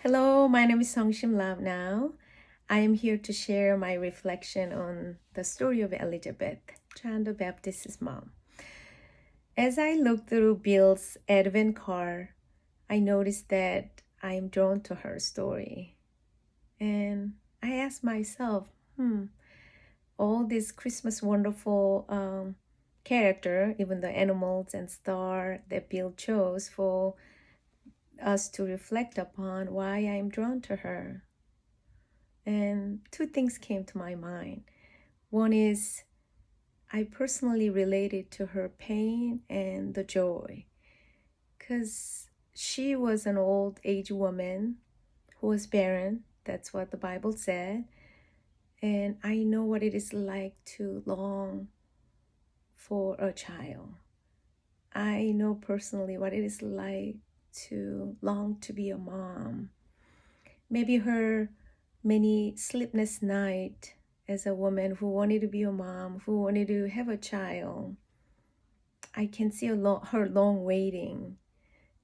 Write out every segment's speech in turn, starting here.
Hello, my name is Sungshim Love now. I am here to share my reflection on the story of Elisabeth, John the Baptist's mom. As I look through Bill's Advent card, I noticed that I am drawn to her story. And I ask myself, all this Christmas wonderful character, even the animals and star that Bill chose for us to reflect upon why I'm drawn to her. And two things came to my mind. One is I personally related to her pain and the joy because she was an old age woman who was barren. That's what the Bible said. And I know what it is like to long for a child. I know personally what it is like to long to be a mom. Maybe her many sleepless nights as a woman who wanted to be a mom, who wanted to have a child. I can see her long waiting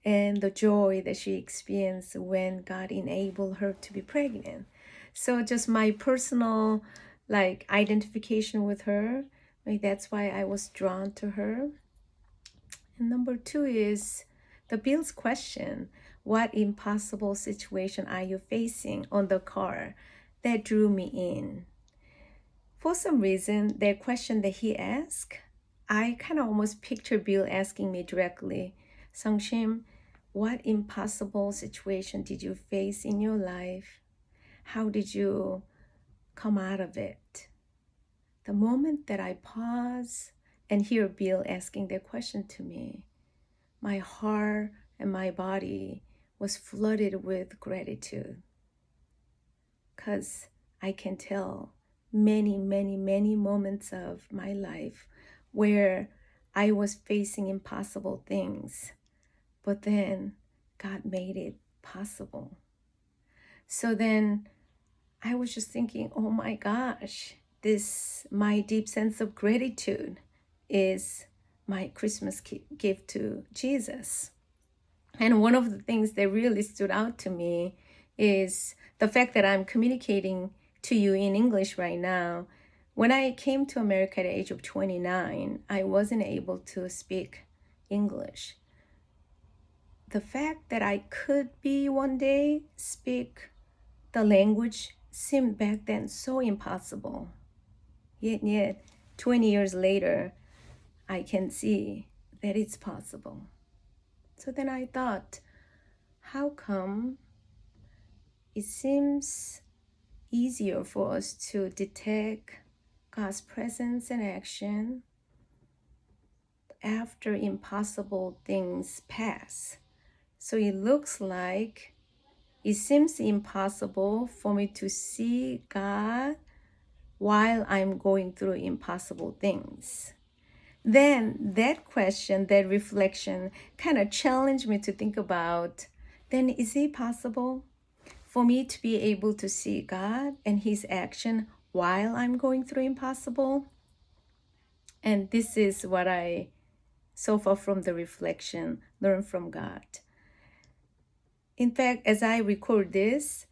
and the joy that she experienced when God enabled her to be pregnant. So just my personal identification with her, that's why I was drawn to her. And number two is the Bill's question, what impossible situation are you facing on the car? That drew me in. For some reason, that question that he asked, I kind of almost picture Bill asking me directly, Sungshim, what impossible situation did you face in your life? How did you come out of it? The moment that I pause and hear Bill asking that question to me, my heart and my body was flooded with gratitude because I can tell many moments of my life where I was facing impossible things, but then God made it possible. So then I was just thinking, oh my gosh, my deep sense of gratitude is my Christmas gift to Jesus. And one of the things that really stood out to me is the fact that I'm communicating to you in English right now. When I came to America at the age of 29, I wasn't able to speak English. The fact that I could be one day speak the language seemed back then so impossible. Yet 20 years later, I can see that it's possible. So then I thought, how come it seems easier for us to detect God's presence and action after impossible things pass? So it looks like it seems impossible for me to see God while I'm going through impossible things. Then that question, that reflection kind of challenged me to think about, then is it possible for me to be able to see God and his action while I'm going through impossible? And this is what I, so far from the reflection, learned from God. In fact, as I record this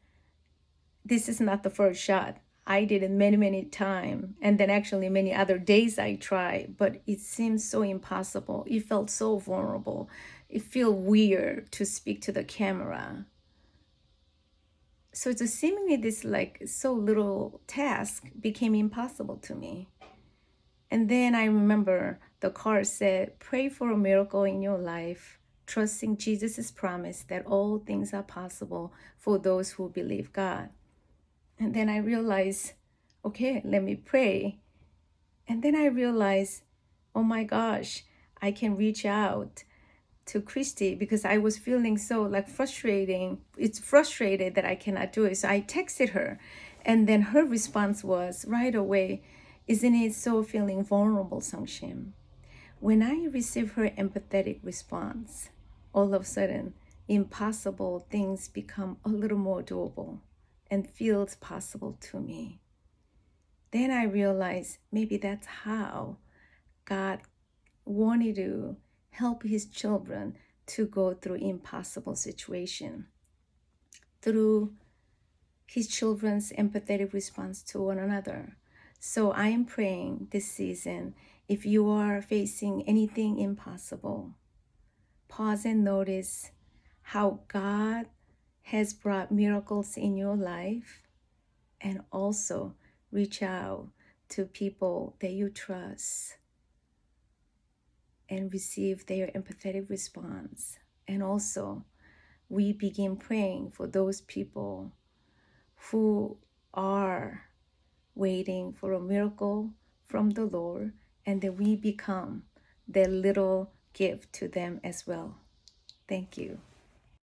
is not the first shot. I did it many times, and then actually many other days I tried, but it seemed so impossible. It felt so vulnerable. It felt weird to speak to the camera. So just seemingly this so little task became impossible to me. And then I remember the card said, pray for a miracle in your life, trusting Jesus' promise that all things are possible for those who believe God. And then I realized, okay, let me pray. And then I realized, oh my gosh, I can reach out to Christy because I was feeling so frustrating. It's frustrated that I cannot do it. So I texted her. And then her response was right away, isn't it so feeling vulnerable, Sungshim? When I received her empathetic response, all of a sudden, impossible things become a little more doable and feels possible to me. Then I realized maybe that's how God wanted to help his children to go through impossible situation. through his children's empathetic response to one another. So I am praying this season, if you are facing anything impossible, pause and notice how God has brought miracles in your life, and also reach out to people that you trust and receive their empathetic response. And also, we begin praying for those people who are waiting for a miracle from the Lord, and that we become their little gift to them as well. Thank you.